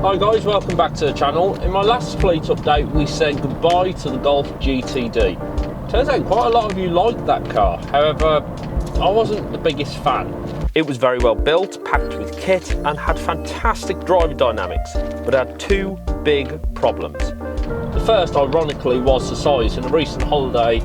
Hi guys, welcome back to the channel. In my last fleet update we said goodbye to the Golf GTD. Turns out quite a lot of you liked that car, however I wasn't the biggest fan. It was very well built, packed with kit and had fantastic driver dynamics, but had two big problems. The first, ironically, was the size. In a recent holiday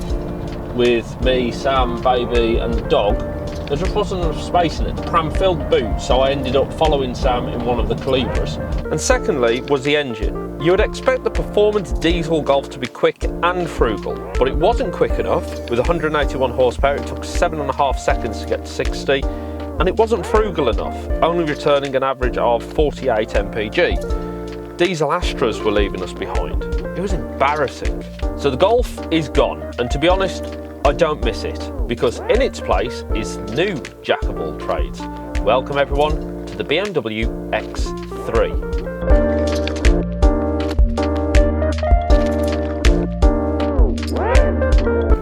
with me, Sam, baby and the dog, there just wasn't enough space in it. The pram filled the boot, so I ended up following Sam in one of the Calibras. And secondly was the engine. You would expect the performance diesel Golf to be quick and frugal, but it wasn't quick enough. With 181 horsepower, it took 7.5 seconds to get to 60, and it wasn't frugal enough, only returning an average of 48 mpg. Diesel Astras were leaving us behind. It was embarrassing. So the Golf is gone, and to be honest, I don't miss it, because in its place is new jack of all trades. Welcome everyone to the BMW X3.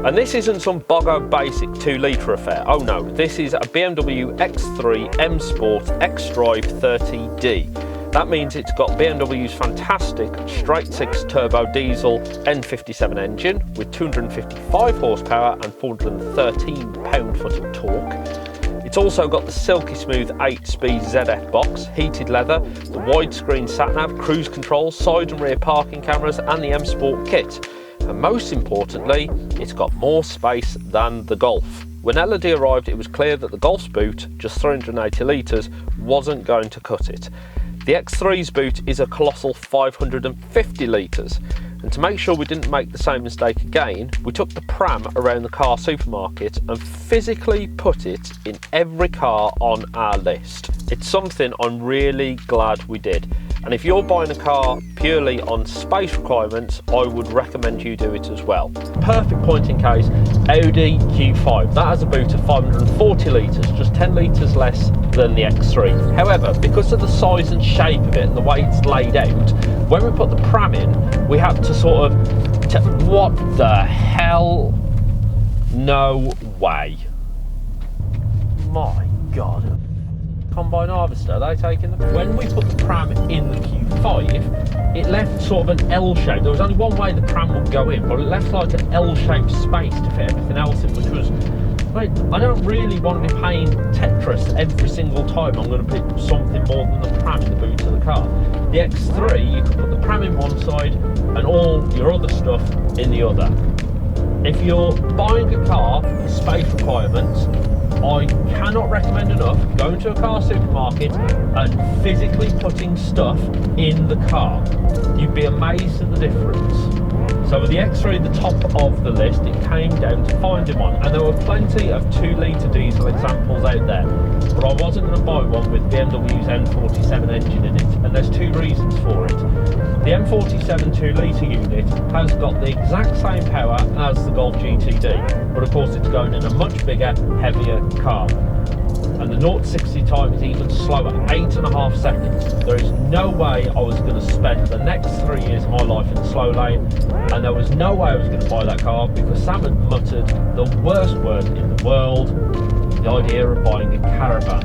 And this isn't some boggo basic 2-litre affair. Oh no, this is a BMW X3 M Sport X-Drive 30D. That means it's got BMW's fantastic straight-six turbo diesel N57 engine with 255 horsepower and 413 pound-foot of torque. It's also got the silky smooth 8-speed ZF box, heated leather, the widescreen sat-nav, cruise control, side and rear parking cameras and the M Sport kit. And most importantly, it's got more space than the Golf. When LD arrived, it was clear that the Golf's boot, just 380 litres, wasn't going to cut it. The X3's boot is a Colossal 550 litres, and to make sure we didn't make the same mistake again, we took the pram around the car supermarket and physically put it in every car on our list. It's something I'm really glad we did, and if you're buying a car purely on space requirements, I would recommend you do it as well. Perfect point in case, Audi Q5. That has a boot of 540 litres, just 10 litres less than the X3. However, because of the size and shape of it and the way it's laid out, when we put the pram in, we had to sort of, what the hell? No way. My God. Combine harvester, are they taking them? When we put the pram in the Q5, it left sort of an L shape. There was only one way the pram would go in, but it left like an L-shaped space to fit everything else in, which was, wait, I don't really want to be paying Tetris every single time I'm going to put something more than the pram in the boot of the car. The X3, you can put the pram in one side and all your other stuff in the other. If you're buying a car for space requirements, I cannot recommend enough going to a car supermarket and physically putting stuff in the car. You'd be amazed at the difference. So with the X3 at the top of the list, it came down to finding one, and there were plenty of 2-litre diesel examples out there, but I wasn't going to buy one with BMW's M47 engine in it, and there's two reasons for it. The M47 2-litre unit has got the exact same power as the Golf GTD, but of course it's going in a much bigger, heavier car. And the 0-60 time is even slower, 8.5 seconds. There is no way I was going to spend the next 3 years of my life in the slow lane, and there was no way I was going to buy that car because Sam had muttered the worst word in the world, the idea of buying a caravan.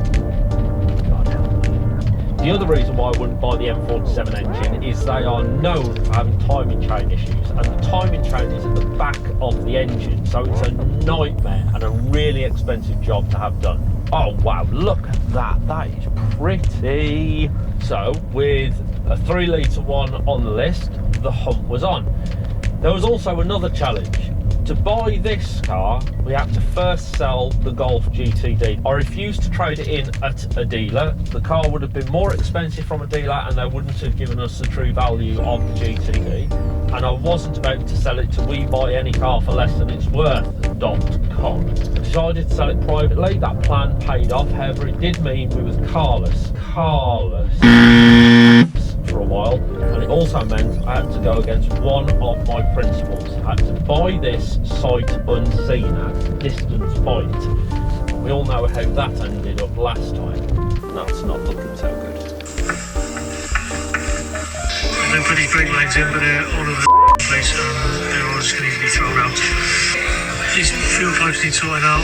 God help me. The other reason why I wouldn't buy the M47 engine is they are known for having timing chain issues, and the timing chain is at the back of the engine, so it's a nightmare and a really expensive job to have done. Oh wow, look at that, that is pretty. So with a 3-litre one on the list, the hunt was on. There was also another challenge. To buy this car, we had to first sell the Golf GTD. I refused to trade it in at a dealer. The car would have been more expensive from a dealer and they wouldn't have given us the true value of the GTD. And I wasn't about to sell it to We Buy Any Car for Less Than It's Worth.com. I decided to sell it privately. That plan paid off. However, it did mean we was carless for a while, and it also meant I had to go against one of my principles. I had to buy this sight unseen at, distance fight. We all know how that ended up last time. That's not looking so good. They put his brake lines in, but they're all over the place, and they're all just going to need to be thrown out. These fuel pipes need sorted out. I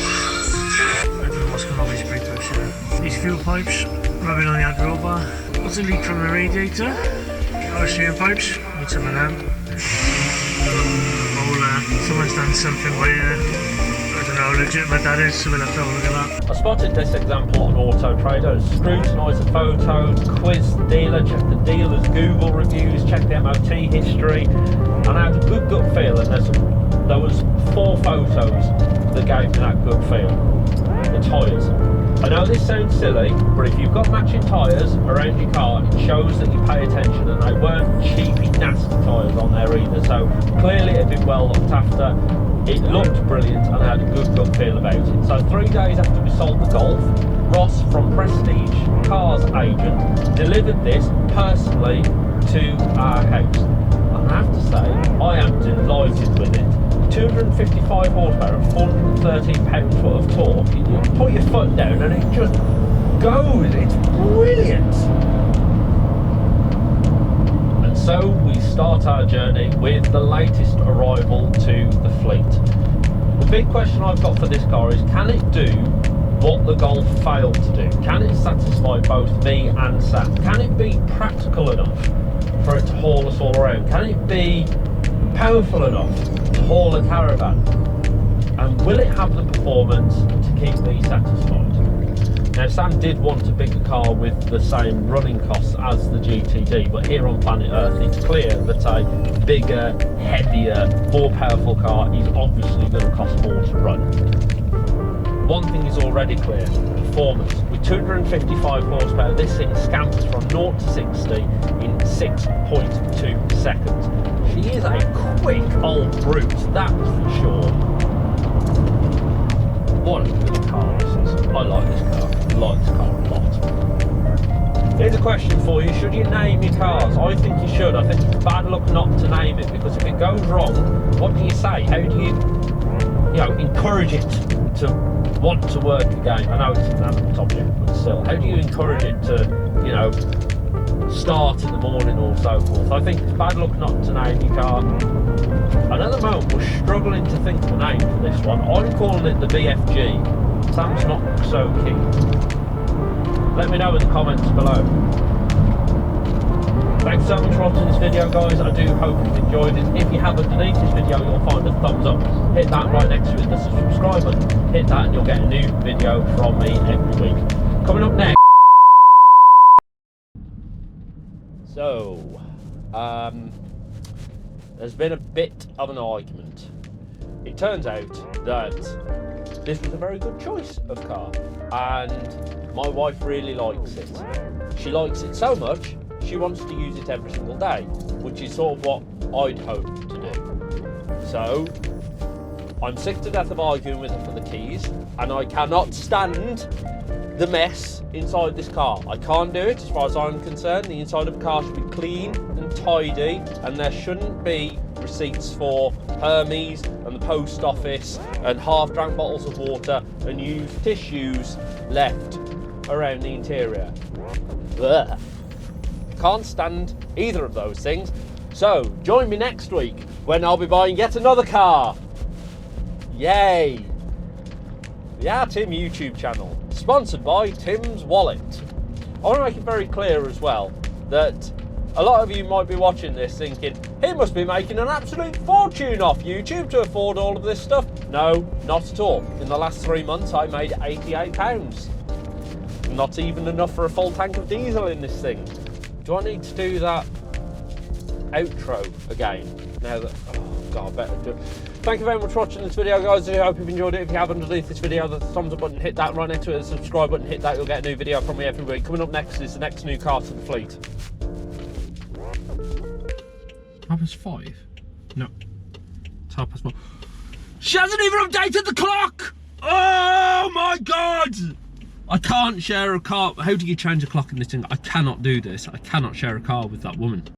don't know what's going on with these brake pipes here. These fuel pipes rubbing on the ad roll bar. What's a leak from the radiator? Ocean pipes. Need some of them. Someone's done something by I don't know how legitimate that is, so we'll have to have a look at that. I spotted this example on Auto Trader. Scrutinise the photos, quiz the dealer, check the dealer's Google reviews, check the MOT history, and I had a good gut feel. And there was 4 photos that gave me that good feel. The tyres. I know this sounds silly, but if you've got matching tyres around your car, it shows that you pay attention, and they weren't cheapy, nasty tyres on there either. So clearly it had been well looked after. It looked brilliant, and I had a good gut feel about it. So 3 days after we sold the Golf, Ross from Prestige Cars agent delivered this personally to our house. And I have to say, I am delighted with it. 255 horsepower and 413 pound-foot of torque. You put your foot down and it just goes. It's brilliant. And so we start our journey with the latest arrival to the fleet. The big question I've got for this car is, can it do what the Golf failed to do? Can it satisfy both me and Sam? Can it be practical enough for it to haul us all around? Can it be powerful enough to haul a caravan? And will it have the performance to keep me satisfied? Now, Sam did want a bigger car with the same running costs as the GTD, but here on planet Earth it's clear that a bigger, heavier, more powerful car is obviously going to cost more to run. One thing is already clear: performance. With 255 horsepower, this thing scampers from 0 to 60 in 6.2 seconds. She is a quick old brute, that's for sure. What a good car this is. I like this car. I like this car a lot. Here's a question for you: should you name your cars? I think you should. I think it's bad luck not to name it, because if it goes wrong, what do you say? How do you encourage it to want to work again? I know it's an inanimate object, but still, how do you encourage it to, start in the morning or so forth? I think it's bad luck not to name your car. And at the moment, we're struggling to think of a name for this one. I'm calling it the BFG. Sam's not so keen. Let me know in the comments below. Thanks so much for watching this video, guys. I do hope you've enjoyed it. If you have, underneath this video, you'll find a thumbs up. Hit that right next to it, the subscribe button. Hit that and you'll get a new video from me every week. Coming up next. So, there's been a bit of an argument. It turns out that this was a very good choice of car, and my wife really likes it. She likes it so much, she wants to use it every single day, which is sort of what I'd hoped to do. So, I'm sick to death of arguing with her for the keys, and I cannot stand the mess inside this car. I can't do it as far as I'm concerned. The inside of a car should be clean and tidy, and there shouldn't be receipts for Hermes and the post office and half-drank bottles of water and used tissues left around the interior. Ugh. Can't stand either of those things. So join me next week when I'll be buying yet another car. Yay! The Tim YouTube channel, sponsored by Tim's Wallet. I want to make it very clear as well that a lot of you might be watching this thinking, he must be making an absolute fortune off YouTube to afford all of this stuff. No, not at all. In the last 3 months, I made £88. Not even enough for a full tank of diesel in this thing. Do I need to do that outro again? Now that, oh God, I better do it. Thank you very much for watching this video, guys. I hope you've enjoyed it. If you have, underneath this video, the thumbs up button, hit that. Right next to it, the subscribe button, hit that. You'll get a new video from me every week. Coming up next is the next new car to the fleet. 5:30? No. It's 4:30. She hasn't even updated the clock! Oh my God! I can't share a car. How do you change a clock in this thing? I cannot do this. I cannot share a car with that woman.